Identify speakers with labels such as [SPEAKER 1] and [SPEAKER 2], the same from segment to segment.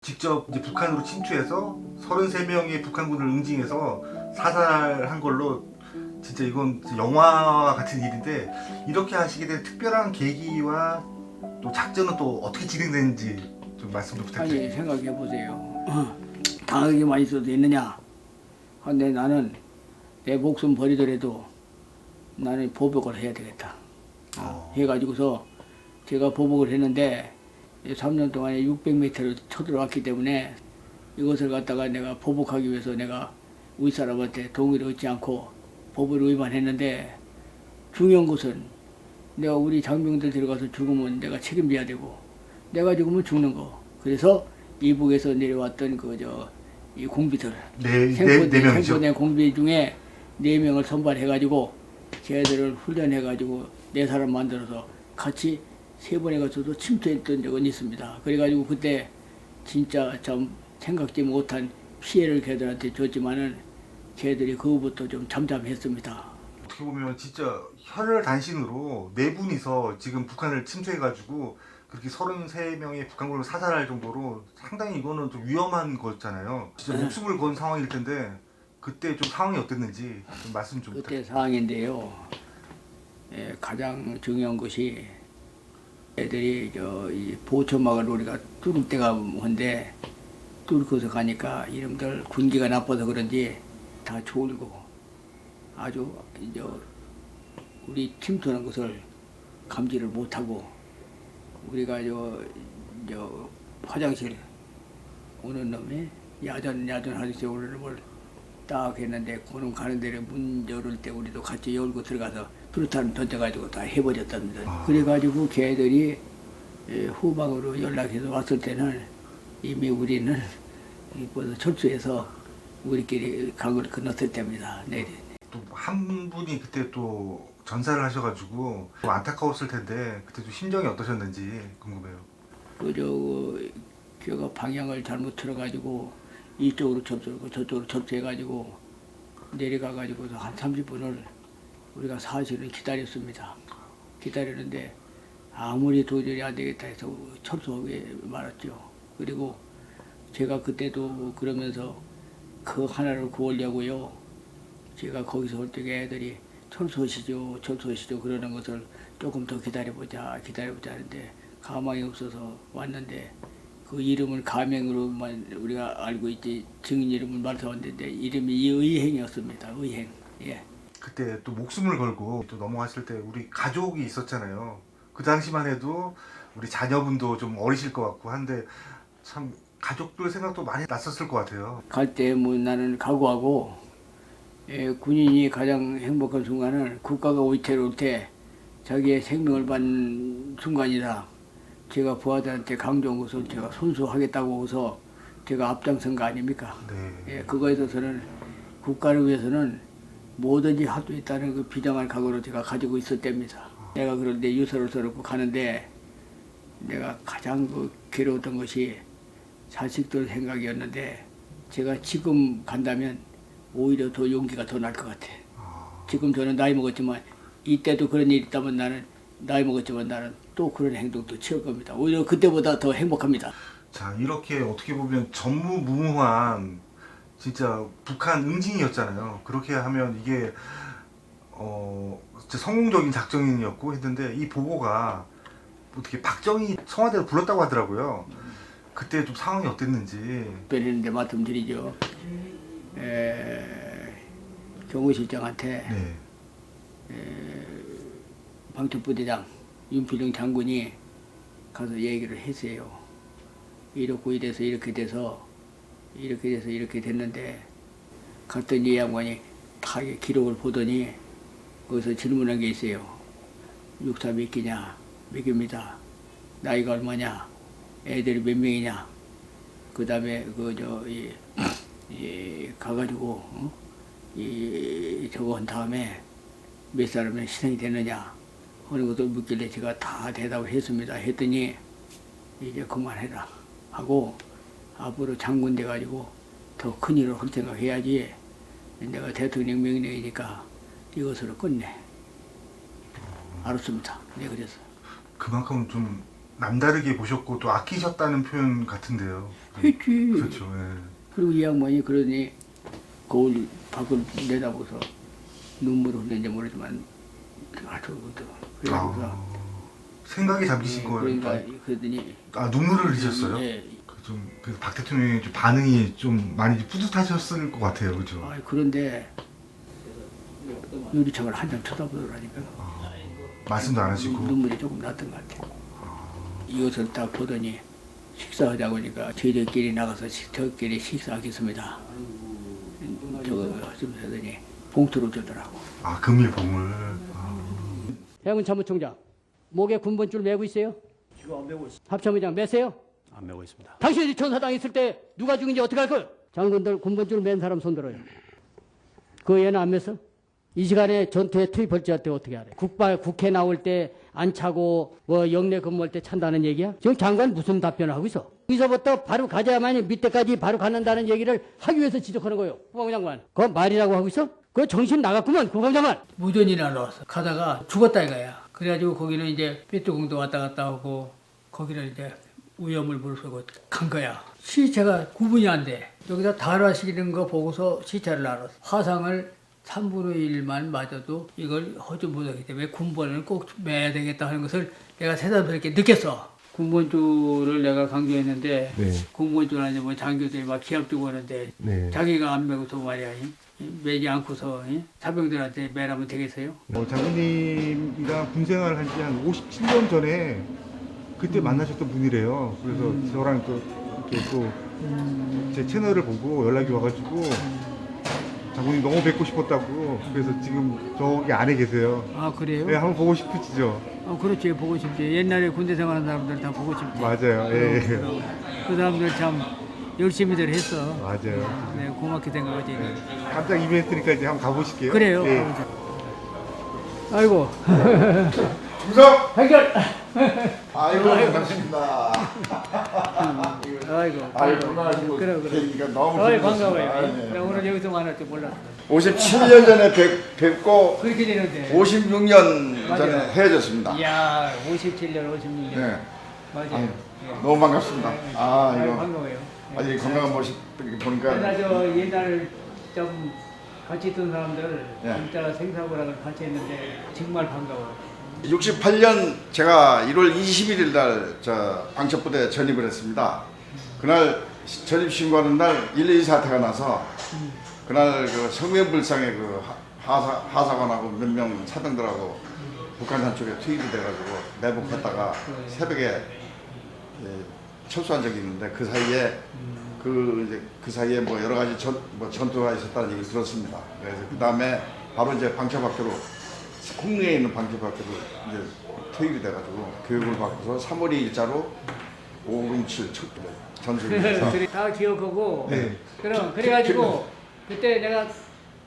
[SPEAKER 1] 직접 이제 북한으로 침투해서 33명의 북한군을 응징해서 사살한 걸로 진짜 이건 영화와 같은 일인데 이렇게 하시게 된 특별한 계기와 또 작전은 또 어떻게 진행되는지 좀 말씀 좀 부탁드립니다.
[SPEAKER 2] 아니 생각해 보세요. 당하기만 있어도 있느냐? 근데 나는 내 목숨 버리더라도 나는 보복을 해야 되겠다. 해가지고서 제가 보복을 했는데 3년 동안에 600m를 쳐들어왔기 때문에 이것을 갖다가 내가 보복하기 위해서 내가 우리 사람한테 동의를 얻지 않고 법을 위반했는데 중요한 것은 내가 우리 장병들 들어가서 죽으면 내가 책임져야 되고 내가 죽으면 죽는 거. 그래서 이북에서 내려왔던 이 공비들
[SPEAKER 1] 네 명이죠.
[SPEAKER 2] 생포된 공비 중에 4명을 선발해가지고 걔들을 훈련해가지고 4사람 만들어서 같이 3번에 가서도 침투했던 적은 있습니다. 그래가지고 그때 진짜 참 생각지 못한 피해를 걔들한테 줬지만은 걔들이 그거부터 좀 잠잠했습니다.
[SPEAKER 1] 어떻게 보면 진짜 혈혈단신으로 네 분이서 지금 북한을 침투해가지고 그렇게 33명의 북한군을 사살할 정도로 상당히 이거는 좀 위험한 거잖아요. 진짜 목숨을 건 상황일 텐데 그때 좀 상황이 어땠는지 좀 말씀 좀
[SPEAKER 2] 그때 상황인데요. 가장 중요한 것이 애들이 이 보초막을 우리가 뚫을 때가 뭔데 뚫고서 가니까 이놈들 군기가 나빠서 그런지 다 졸고 아주 이제 우리 침투하는 것을 감지를 못하고 우리가 화장실 오는 놈이 야전 화장실 오는 놈을 딱 했는데 그놈 가는 데를 문 열을 때 우리도 같이 열고 들어가서 수류탄 던져가지고 다 해버렸답니다. 그래가지고 걔들이 후방으로 연락해서 왔을 때는 이미 우리는 벌써 철수해서 우리끼리 강을 건넜을 때입니다. 네.
[SPEAKER 1] 또 한 분이 그때 또 전사를 하셔가지고 좀 안타까웠을 텐데 그때 좀 심정이 어떠셨는지 궁금해요.
[SPEAKER 2] 걔가 방향을 잘못 틀어가지고 이쪽으로 접수하고 저쪽으로 접수해가지고 내려가가지고서 한 30분을 우리가 사실은 기다렸습니다. 기다렸는데 아무리 도저히 안 되겠다 해서 철수하게 말았죠. 그리고 제가 그때도 그러면서 그 하나를 구하려고요. 제가 거기서 올 적에 애들이 철수하시죠 그러는 것을 조금 더 기다려보자 하는데 가망이 없어서 왔는데 그 이름을 가명으로만 우리가 알고 있지 증인 이름을 말씀하는데 이름이 의행이었습니다. 의행. 예.
[SPEAKER 1] 그때 또 목숨을 걸고 또 넘어갔을 때 우리 가족이 있었잖아요. 그 당시만 해도 우리 자녀분도 좀 어리실 것 같고 한데 참 가족들 생각도 많이 났었을 것 같아요.
[SPEAKER 2] 갈 때 뭐 나는 각오하고 군인이 가장 행복한 순간은 국가가 위태로울 때 자기의 생명을 받는 순간이다. 제가 부하들한테 강조한 것을 제가 손수하겠다고 해서 제가 앞장선 거 아닙니까?
[SPEAKER 1] 네.
[SPEAKER 2] 그거에 있어서는 국가를 위해서는 뭐든지 할 수 있다는 그 비장한 각오를 제가 가지고 있을 때입니다. 내가 그런데 유서를 써놓고 가는데 내가 가장 괴로웠던 것이 자식들 생각이었는데 제가 지금 간다면 오히려 더 용기가 더 날 것 같아. 지금 저는 나이 먹었지만 이때도 그런 일이 있다면 나는 나이 먹었지만 나는 또 그런 행동도 취할 겁니다. 오히려 그때보다 더 행복합니다.
[SPEAKER 1] 자, 이렇게 어떻게 보면 전무후무한 진짜 북한 응징이었잖아요. 그렇게 하면 이게 진짜 성공적인 작전이었고 했는데 이 보고가 어떻게 박정희 청와대로 불렀다고 하더라고요. 그때 좀 상황이 어땠는지.
[SPEAKER 2] 변했는데 말씀드리죠. 경호실장한테
[SPEAKER 1] 네.
[SPEAKER 2] 방첩부대장 윤필용 장군이 가서 얘기를 했어요. 이렇고 이래서 이렇게 돼서 이렇게 됐는데 갔더니 이 양반이 다 기록을 보더니 거기서 질문한 게 있어요. 육사 몇 개냐? 몇 개입니다. 나이가 얼마냐? 애들이 몇 명이냐? 그 다음에 가가지고 저거 한 다음에 몇 사람이 희생이 됐느냐 하는 것을 묻길래 제가 다 대답을 했습니다. 했더니 이제 그만해라 하고 앞으로 장군 돼가지고 더 큰 일을 할 생각해야지 내가 대통령 명령이니까 이것으로 끝내. 알았습니다. 네, 그래서.
[SPEAKER 1] 그만큼 좀 남다르게 보셨고 또 아끼셨다는 표현 같은데요.
[SPEAKER 2] 했지.
[SPEAKER 1] 그렇죠. 예.
[SPEAKER 2] 그리고 이 양반이 그러니 거울 밖을 내다보서 눈물을 흘렸는지 모르지만 아주거든. 그러니까
[SPEAKER 1] 생각이 잠기신 거예요.
[SPEAKER 2] 그러니까 그러더니
[SPEAKER 1] 눈물을 흘리셨어요?
[SPEAKER 2] 예.
[SPEAKER 1] 그래서 박 대통령의 좀 반응이 좀 많이 뿌듯하셨을 것 같아요, 그렇죠?
[SPEAKER 2] 그런데 유리창을 한 장 쳐다보더라니까.
[SPEAKER 1] 말씀도 안 하시고.
[SPEAKER 2] 눈물이 조금 났던 것 같아. 이것을 딱 보더니 식사하자고 하니까 저희들끼리 나가서 저끼리 식사하겠습니다. 저거 좀 하더니 봉투를 주더라고.
[SPEAKER 1] 금일봉을.
[SPEAKER 2] 해군 참모총장, 목에 군번줄 메고 있어요?
[SPEAKER 3] 지금 안 메고 있습니다.
[SPEAKER 2] 합참의장 메세요?
[SPEAKER 3] 안 메고 있습니다.
[SPEAKER 2] 당신이 전사당 있을 때 누가 죽인지 어떻게 할 거예요? 장군들 군번줄 맨 사람 손들어요. 그 얘는 안 mes어? 이 시간에 전투에 투입할 때 어떻게 하래? 국회 나올 때 안 차고 영내 근무할 때 찬다는 얘기야? 지금 장관 무슨 답변을 하고 있어? 여기서부터 바로 가자마니 밑에까지 바로 가는다는 얘기를 하기 위해서 지적하는 거예요. 국방장관. 그건 말이라고 하고 있어? 그거 정신 나갔구만 국방장관. 무전이 날라왔어. 가다가 죽었다 이거야. 그래가지고 거기는 이제 삐뚤공도 왔다 갔다 하고 거기를 이제 위험을 무릅쓰고 간 거야. 시체가 구분이 안 돼. 여기다 달화시키는 거 보고서 시체를 알았어. 화상을 3분의 1만 맞아도 이걸 허주 못하기 때문에 군번을 꼭 매야 되겠다 하는 것을 내가 새삼스럽게 느꼈어. 군번줄을 내가 강조했는데
[SPEAKER 1] 네.
[SPEAKER 2] 군번줄 안에 뭐 장교들이 막 기합 주고 하는데
[SPEAKER 1] 네.
[SPEAKER 2] 자기가 안 매고서 말이야. 매지 않고서 사병들한테 매라면 되겠어요?
[SPEAKER 1] 장군님이랑 군생활을 한 지 한 57년 전에 그때 만나셨던 분이래요. 그래서 저랑 또 이렇게 또 제 채널을 보고 연락이 와가지고 장군님 너무 뵙고 싶었다고. 그래서 지금 저기 안에 계세요.
[SPEAKER 2] 아 그래요?
[SPEAKER 1] 네, 한번 보고 싶으시죠?
[SPEAKER 2] 그렇지 보고 싶지. 옛날에 군대 생활한 사람들 다 보고 싶지.
[SPEAKER 1] 맞아요. 예.
[SPEAKER 2] 그 사람들 참 열심히들 했어.
[SPEAKER 1] 맞아요.
[SPEAKER 2] 네, 고맙게 생각하지.
[SPEAKER 1] 깜짝 이벤트니까 이제 한번 가보실게요.
[SPEAKER 2] 그래요.
[SPEAKER 1] 예.
[SPEAKER 2] 가보자. 아이고.
[SPEAKER 1] 구성!
[SPEAKER 2] 해결.
[SPEAKER 4] 아이고 반갑습니다.
[SPEAKER 2] 아이고.
[SPEAKER 4] 건강하시고
[SPEAKER 2] 그래.
[SPEAKER 4] 계시니까 너무
[SPEAKER 2] 어이
[SPEAKER 4] 기쁘습니다.
[SPEAKER 2] 반가워요.
[SPEAKER 4] 네.
[SPEAKER 2] 나 오늘 여기서 만날 줄 몰랐어.
[SPEAKER 4] 57년 전에 뵙고
[SPEAKER 2] 그렇게 되는데.
[SPEAKER 4] 56년
[SPEAKER 2] 맞아요.
[SPEAKER 4] 전에 헤어졌습니다.
[SPEAKER 2] 이야, 57년, 56년.
[SPEAKER 4] 네.
[SPEAKER 2] 맞아요.
[SPEAKER 4] 아유,
[SPEAKER 2] 예.
[SPEAKER 4] 너무 반갑습니다.
[SPEAKER 2] 아유,
[SPEAKER 4] 이거
[SPEAKER 2] 반가워요.
[SPEAKER 4] 아주 건강한 모습 이렇게 보니까
[SPEAKER 2] 나 옛날 좀 같이 있던 사람들
[SPEAKER 4] 예.
[SPEAKER 2] 진짜 생사고랑을 같이 했는데 정말 반가워.
[SPEAKER 4] 68년 제가 1월 21일 날 저 방첩부대에 전입을 했습니다. 그날 전입 신고하는 날 112 사태가 나서 그날 그 성명불상에 그 하사관하고 몇 명 사병들하고 북한산 쪽에 투입이 돼가지고 매복했다가 새벽에 철수한 적이 있는데 그 사이에 그 사이에 뭐 여러 가지 전투가 있었다는 얘기를 들었습니다. 그래서 그 다음에 바로 이제 방첩학교로 홍릉에 있는 방첩학교로 이제 투입이 돼가지고 교육을 받고서 3월 2일자로 507 전술을 해서
[SPEAKER 2] 다 기억하고.
[SPEAKER 1] 네.
[SPEAKER 2] 그래가지고 그때 내가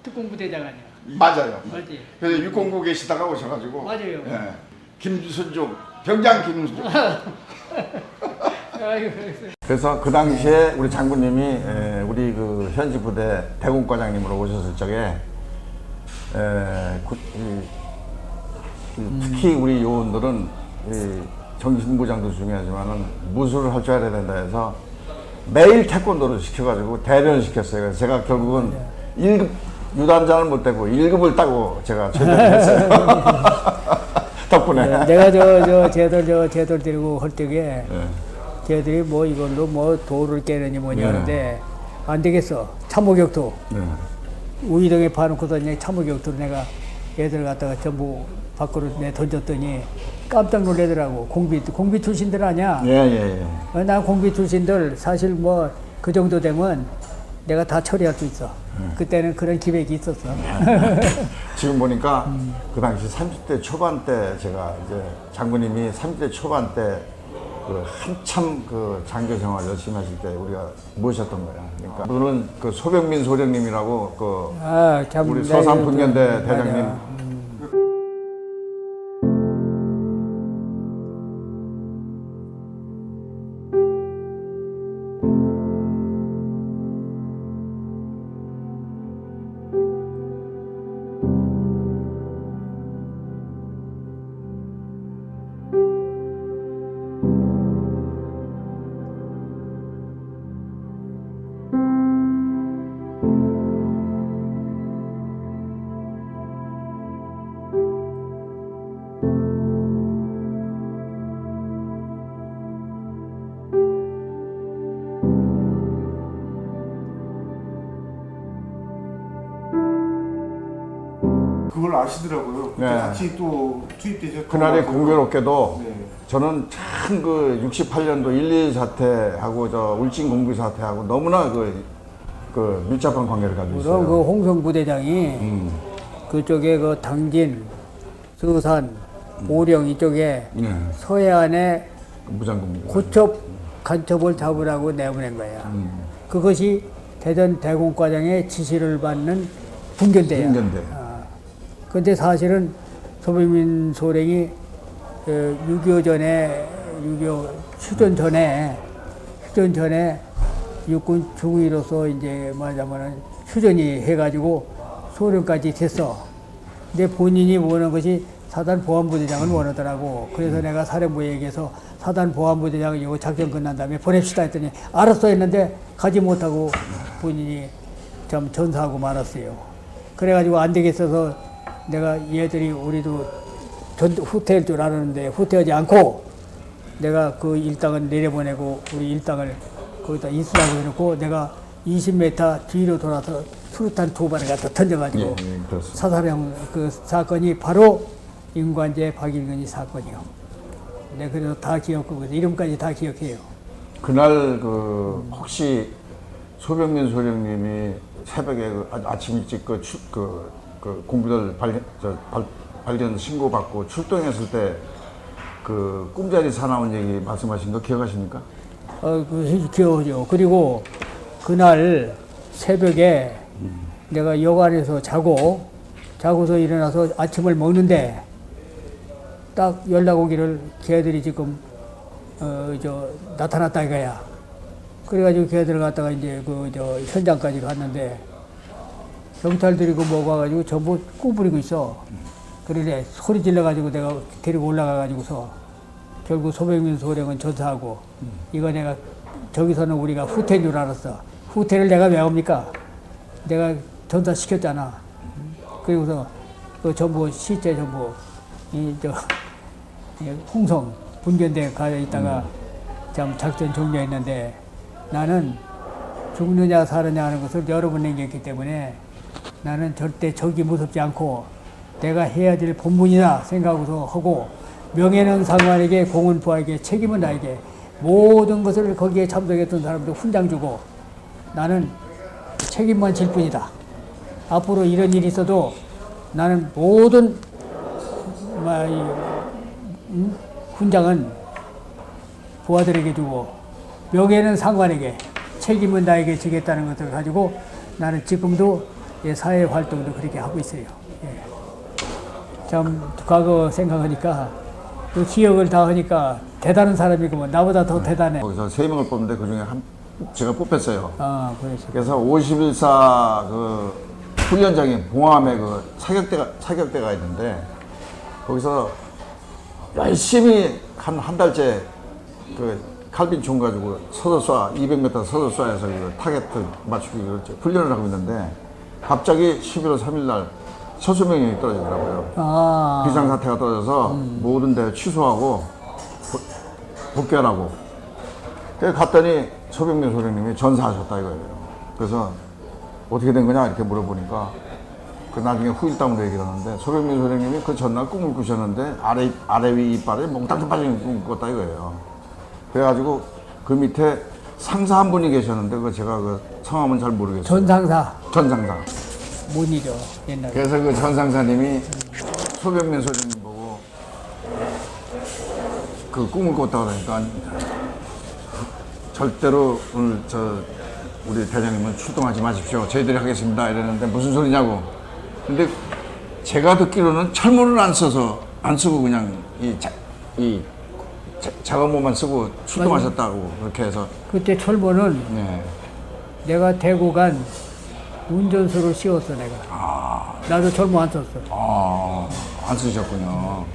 [SPEAKER 2] 특공부대장 아니야.
[SPEAKER 4] 맞아요.
[SPEAKER 2] 맞지?
[SPEAKER 4] 그래서 609 계시다가 오셔가지고
[SPEAKER 2] 맞아요.
[SPEAKER 4] 예. 김순종 병장 김순종.
[SPEAKER 2] 아이고.
[SPEAKER 4] 그래서 그 당시에 우리 장군님이 우리 그 현지 부대 대공과장님으로 오셨을 적에 특히 우리 요원들은 정신부장도 중요하지만은 무술을 할 줄 알아야 된다 해서 매일 태권도를 시켜가지고 대련을 시켰어요. 그래서 제가 결국은 1급 유단장을 못 떼고 1급을 따고 제가 최대를 했어요. 덕분에.
[SPEAKER 2] 내가 쟤들 데리고 할 적에 쟤들이 뭐 이걸로 뭐 돌을 깨느니 뭐냐 하는데 안 되겠어. 참호격투. 우이동에 파놓고서 참호격투를 내가 애들 갖다가 전부 밖으로 내 던졌더니 깜짝 놀래더라고. 공비 출신들 아니야?
[SPEAKER 4] 예.
[SPEAKER 2] 나 공비 출신들 사실 뭐 그 정도 되면 내가 다 처리할 수 있어. 그때는 그런 기획이 있었어.
[SPEAKER 4] 지금 보니까 그 당시 30대 초반 때 제가 이제 장군님이 30대 초반 때 그 한참 그 장교 생활 열심히 하실 때 우리가 모셨던 거야. 그러니까 그분은 그 소병민 소령님이라고 그 우리 서산풍년대 대장님
[SPEAKER 1] 그걸 아시더라고요. 그때
[SPEAKER 4] 네.
[SPEAKER 1] 같이 또 투입되셨던
[SPEAKER 4] 그날이
[SPEAKER 1] 것 같아요.
[SPEAKER 4] 공교롭게도
[SPEAKER 1] 네.
[SPEAKER 4] 저는 참 그 68년도 1.2 사태하고 저 울진 공비 사태하고 너무나 그 밀접한 관계를 가지고
[SPEAKER 2] 그럼 그
[SPEAKER 4] 있어요.
[SPEAKER 2] 홍성 부대장이 그쪽에 그 당진, 서산, 오령 이쪽에
[SPEAKER 4] 네.
[SPEAKER 2] 서해안에
[SPEAKER 4] 무장공비.
[SPEAKER 2] 고첩 간첩을 잡으라고 내보낸 거야. 그것이 대전 대공과장의 지시를 받는 분견대야.
[SPEAKER 4] 분견대.
[SPEAKER 2] 근데 사실은 소병민 소령이 6.25 전에, 6.25 휴전 전에 육군 중위로서 이제 말하자면은 휴전이 해가지고 소령까지 됐어. 근데 본인이 원하는 것이 사단 보안부대장을 원하더라고. 그래서 내가 사령부에 얘기해서 사단 보안부대장을 이거 작전 끝난 다음에 보냅시다 했더니 알았어 했는데 가지 못하고 본인이 참 전사하고 말았어요. 그래가지고 안 되겠어서 내가 얘들이 우리도 후퇴할 줄 알았는데 후퇴하지 않고 내가 그 일당을 내려보내고 우리 일당을 거기다 이수라고 해놓고 내가 20m 뒤로 돌아서 수류탄 2발을 갖다 던져가지고
[SPEAKER 4] 예, 그렇습니다.
[SPEAKER 2] 사살형 그 사건이 바로 임관재 박일근이 사건이요. 네, 그래서 다 기억하고 이름까지 다 기억해요.
[SPEAKER 4] 그날 그 혹시 소병민 소령님이 새벽에 아침 일찍 그 공부들 발견 신고 받고 출동했을 때 그 꿈자리 사나운 얘기 말씀하신 거 기억하십니까?
[SPEAKER 2] 그 기억하죠. 그리고 그날 새벽에 내가 여관에서 자고서 일어나서 아침을 먹는데 딱 연락 오기를 걔들이 지금 나타났다 이거야. 그래가지고 걔들 갖다가 이제 현장까지 갔는데 경찰들이 그 먹어가지고 전부 꾸부리고 있어. 그러래 소리 질러가지고 내가 데리고 올라가가지고서 결국 소병민 소령은 전사하고 이거 내가 저기서는 우리가 후퇴인 줄 알았어. 후퇴를 내가 왜 합니까? 내가 전사시켰잖아. 그리고서 그 전부 시체 전부 이 홍성 분견대 가 있다가 참 작전 종료했는데 나는 죽느냐 사느냐 하는 것을 여러 번 얘기했기 때문에 나는 절대 적이 무섭지 않고 내가 해야 될 본분이다 생각하고서 하고 명예는 상관에게 공은 부하에게 책임은 나에게 모든 것을 거기에 참석했던 사람들 훈장 주고 나는 책임만 질 뿐이다. 앞으로 이런 일이 있어도 나는 모든 훈장은 부하들에게 주고 명예는 상관에게 책임은 나에게 지겠다는 것을 가지고 나는 지금도 사회 활동도 그렇게 하고 있어요. 예. 참 과거 생각하니까 그 기억을 다 하니까 대단한 사람이고 나보다 더 대단해.
[SPEAKER 4] 거기서 3명을 뽑는데 그 중에 제가 뽑혔어요.
[SPEAKER 2] 그래서
[SPEAKER 4] 그래서 51사 그 훈련장인 봉암에 그 사격대가 있는데 거기서 열심히 한 달째 그 칼빈총 가지고 서서 쏴 200m 서서 쏴서 그 타겟 맞추기 훈련을 하고 있는데 갑자기 11월 3일 날 서수명령이 떨어지더라고요. 비상사태가 떨어져서 모든 데 취소하고 복귀하라고. 그래서 갔더니 소병민 소령님이 전사하셨다 이거예요. 그래서 어떻게 된 거냐 이렇게 물어보니까 그 나중에 후일담으로 얘기를 하는데 소병민 소령님이 그 전날 꿈을 꾸셨는데 아래 위 이빨에 몽땅 빠진 꿈을 꿨다 이거예요. 그래가지고 그 밑에 상사 한 분이 계셨는데 그 제가 그 성함은 잘 모르겠어요.
[SPEAKER 2] 전상사
[SPEAKER 4] 전상사.
[SPEAKER 2] 못 잊어 옛날에.
[SPEAKER 4] 그래서 그 전상사님이 소병민 소령님 보고 그 꿈을 꿨다 그러니까 절대로 오늘 우리 대장님은 출동하지 마십시오. 저희들이 하겠습니다. 이랬는데 무슨 소리냐고. 근데 제가 듣기로는 철문을 안 쓰고 그냥 작업모만 쓰고 출동하셨다고 그렇게 해서.
[SPEAKER 2] 그때 철모는
[SPEAKER 4] 네.
[SPEAKER 2] 내가 대구 간 운전수로 씌웠어 내가. 나도 철모 안 썼어.
[SPEAKER 4] 안 쓰셨군요.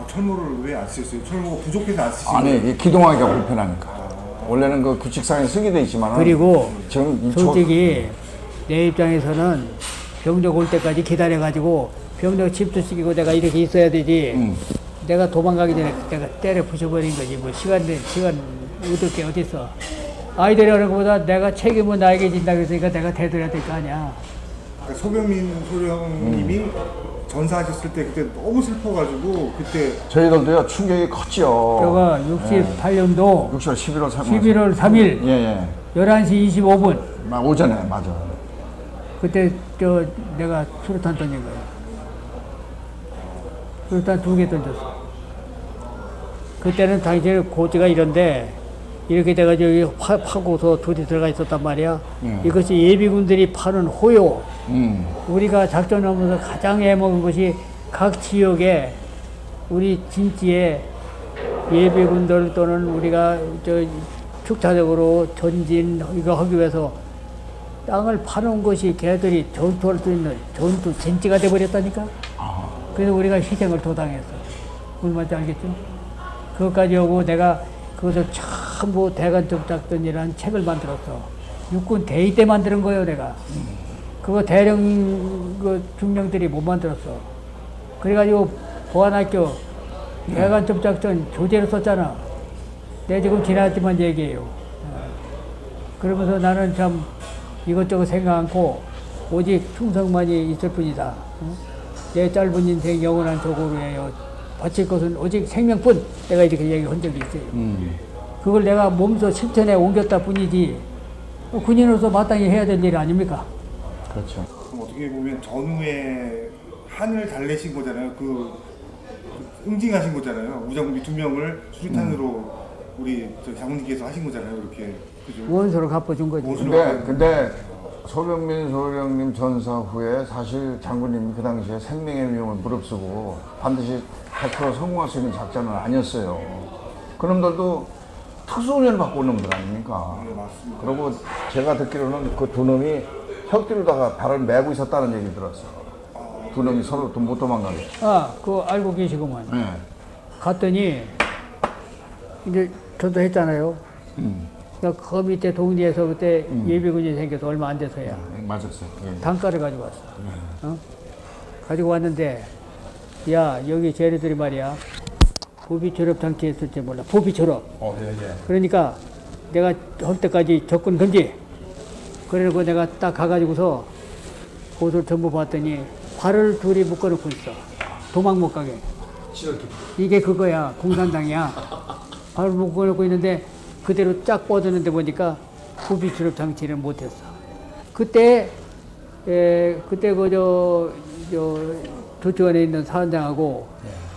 [SPEAKER 1] 철모를 왜 안 쓰셨어요? 철모가 부족해서 안 쓰신
[SPEAKER 4] 아니, 이 기동하기가 불편하니까. 원래는 그 규칙상에 쓰게 돼 있지만.
[SPEAKER 2] 그리고
[SPEAKER 4] 지금
[SPEAKER 2] 솔직히 내 입장에서는 병력 올 때까지 기다려가지고 병력 집중시키고 내가 이렇게 있어야 되지. 내가 도망가기 전에 내가 때려 부셔버린 거지. 뭐 시간 얻을 게 어딨어. 아이들이 하는 것보다 내가 책임은 나에게 진다고 했으니까 내가 대들어야 될 거 아니야.
[SPEAKER 1] 그러니까 소병민 소령님이 전사하셨을 때 그때 너무 슬퍼가지고 그때
[SPEAKER 4] 저희들도요 충격이 컸죠.
[SPEAKER 2] 제가 68년도
[SPEAKER 4] 6월 11월 3일.
[SPEAKER 2] 11월 3일
[SPEAKER 4] 예,
[SPEAKER 2] 11시 25분
[SPEAKER 4] 오전에 맞아.
[SPEAKER 2] 그때 내가 수류탄 던진 거예요. 수류탄 2개 던졌어. 그때는 당시에 고지가 이런데 이렇게 돼가지고 여기 파고서 둘이 들어가 있었단 말이야. 이것이 예비군들이 파는 호요. 우리가 작전하면서 가장 애먹은 것이 각 지역에 우리 진지에 예비군들 또는 우리가 축차적으로 전진 이거 하기 위해서 땅을 파놓은 것이 걔들이 전투할 수 있는 전투 진지가 돼버렸다니까. 그래서 우리가 희생을 도당했어. 무슨 말인지 알겠죠? 그것까지 오고 내가 그것을 전부 대간적 작전이라는 책을 만들었어. 육군 대위 때 만드는 거예요, 내가. 그거 대령 그 중령들이 못 만들었어. 그래가지고 보안학교 대간적 작전 교재로 썼잖아. 내가 지금 지나갔지만 얘기해요. 그러면서 나는 참 이것저것 생각 않고 오직 충성만이 있을 뿐이다. 내 짧은 인생 영원한 조국을 위하여 바칠 것은 오직 생명뿐. 내가 이렇게 얘기한 적이 있어요. 그걸 내가 몸소 실천에 옮겼다 뿐이지 군인으로서 마땅히 해야 될 일 아닙니까?
[SPEAKER 4] 그렇죠.
[SPEAKER 1] 그럼 어떻게 보면 전후에 한을 달래신 거잖아요. 그 응징하신 거잖아요. 우정비 2명을 수류탄으로 우리 장군님께서 하신 거잖아요. 이렇게 그죠?
[SPEAKER 2] 원수로 갚아준 거지.
[SPEAKER 4] 근데 소병민 소령님 전사 후에 사실 장군님이 그 당시에 생명의 위험을 무릅쓰고 반드시 100% 성공할 수 있는 작전은 아니었어요. 그놈들도 특수훈련을 받고 온 놈들 아닙니까?
[SPEAKER 1] 네, 맞습니다.
[SPEAKER 4] 그리고 제가 듣기로는 그 두 놈이 혁기로다가 발을 메고 있었다는 얘기 들었어. 두 놈이 서로 못 도망가게.
[SPEAKER 2] 그거 알고 계시구만.
[SPEAKER 4] 네.
[SPEAKER 2] 갔더니 이제 저도 했잖아요. 그러니까 그 밑에 동리에서 그때 예비군이 생겨서 얼마 안 돼서야
[SPEAKER 4] 맞았어요. 예.
[SPEAKER 2] 단가를 가지고 왔어. 가지고 왔는데 야 여기 쟤네들이 말이야 부비 졸업 장치 했을지 몰라. 부비 졸업.
[SPEAKER 4] 예.
[SPEAKER 2] 그러니까 내가 할 때까지 접근 금지. 그래놓고 내가 딱 가가지고서 곳을 전부 봤더니 발을 둘이 묶어놓고 있어. 도망 못 가게. 이게 그거야. 공산당이야. 발을 묶어놓고 있는데 그대로 쫙 뻗었는데 보니까 부비 졸업 장치를 못했어. 그때 조치원에 있는 사단장하고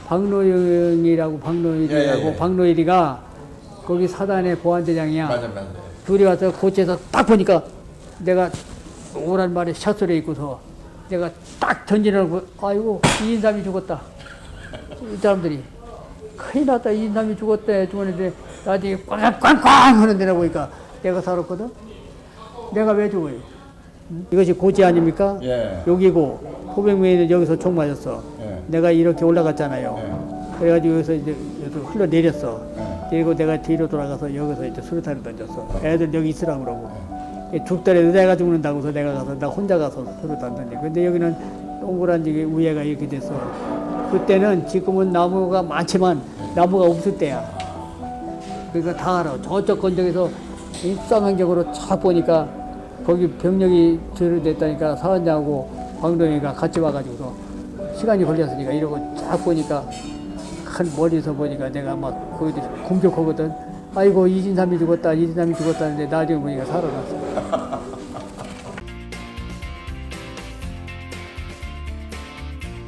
[SPEAKER 2] 박노일이라고 박노일이가 거기 사단의 보안대장이야.
[SPEAKER 4] 맞아.
[SPEAKER 2] 둘이 와서 고치에서 딱 보니까 내가 오란 말에 샷소리 입고서 내가 딱 전진하고 아이고 이인삼이 죽었다. 이 사람들이 큰일 났다. 이인삼이 죽었는데 나중에 꽝꽝꽝 하는 데나 보니까 내가 살았거든. 내가 왜 죽어요? 이것이 고지 아닙니까?
[SPEAKER 4] 예.
[SPEAKER 2] 여기고 포병면이 여기서 총 맞았어.
[SPEAKER 4] 예.
[SPEAKER 2] 내가 이렇게 올라갔잖아요. 그래가지고 여기서 이제 흘러내렸어. 그리고 내가 뒤로 돌아가서 여기서 이제 수류탄을 던졌어. 애들 여기 있으라고 그러고. 죽더라도 내가 죽는다고서 내가 가서 나 혼자 가서 수류탄 던져. 근데 여기는 동그란 지게 위에가 이렇게 됐어. 그때는 지금은 나무가 많지만 나무가 없을 때야. 그러니까 다 알아. 저쪽 건적에서 일상행적으로 쫙 보니까 거기 병력이 저렇됐다니까 사원장하고 광동이가 같이 와가지고서 시간이 걸렸으니까 이러고 쫙 보니까 한 멀리서 보니까 내가 막 거기도 공격하거든. 아이고 이진삼이 죽었다는데 나중에 보니까 살아났어.